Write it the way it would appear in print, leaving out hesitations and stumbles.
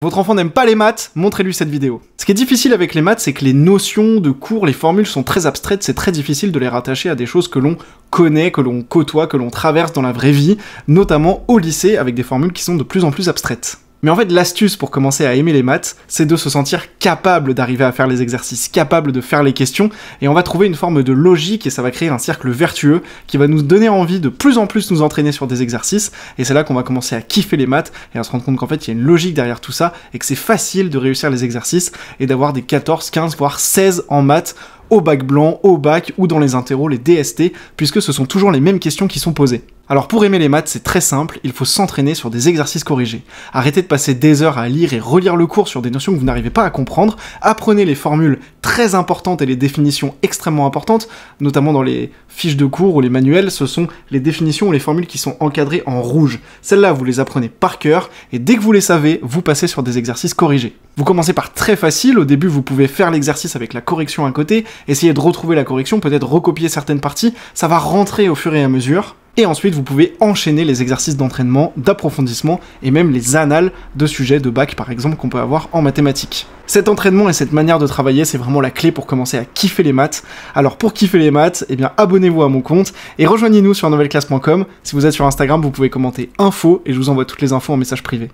Votre enfant n'aime pas les maths, montrez-lui cette vidéo. Ce qui est difficile avec les maths, c'est que les notions de cours, les formules sont très abstraites, c'est très difficile de les rattacher à des choses que l'on connaît, que l'on côtoie, que l'on traverse dans la vraie vie, notamment au lycée, avec des formules qui sont de plus en plus abstraites. Mais en fait, l'astuce pour commencer à aimer les maths, c'est de se sentir capable d'arriver à faire les exercices, capable de faire les questions, et on va trouver une forme de logique, et ça va créer un cercle vertueux qui va nous donner envie de plus en plus nous entraîner sur des exercices, et c'est là qu'on va commencer à kiffer les maths, et à se rendre compte qu'en fait, il y a une logique derrière tout ça, et que c'est facile de réussir les exercices, et d'avoir des 14, 15, voire 16 en maths, au bac blanc, au bac, ou dans les interros, les DST, puisque ce sont toujours les mêmes questions qui sont posées. Alors pour aimer les maths, c'est très simple, il faut s'entraîner sur des exercices corrigés. Arrêtez de passer des heures à lire et relire le cours sur des notions que vous n'arrivez pas à comprendre, apprenez les formules très importantes et les définitions extrêmement importantes, notamment dans les fiches de cours ou les manuels, ce sont les définitions ou les formules qui sont encadrées en rouge. Celles-là, vous les apprenez par cœur, et dès que vous les savez, vous passez sur des exercices corrigés. Vous commencez par très facile, au début vous pouvez faire l'exercice avec la correction à côté, essayer de retrouver la correction, peut-être recopier certaines parties, ça va rentrer au fur et à mesure. Et ensuite, vous pouvez enchaîner les exercices d'entraînement, d'approfondissement, et même les annales de sujets de bac, par exemple, qu'on peut avoir en mathématiques. Cet entraînement et cette manière de travailler, c'est vraiment la clé pour commencer à kiffer les maths. Alors pour kiffer les maths, eh bien abonnez-vous à mon compte, et rejoignez-nous sur novelleclasse.com. Si vous êtes sur Instagram, vous pouvez commenter info, et je vous envoie toutes les infos en message privé.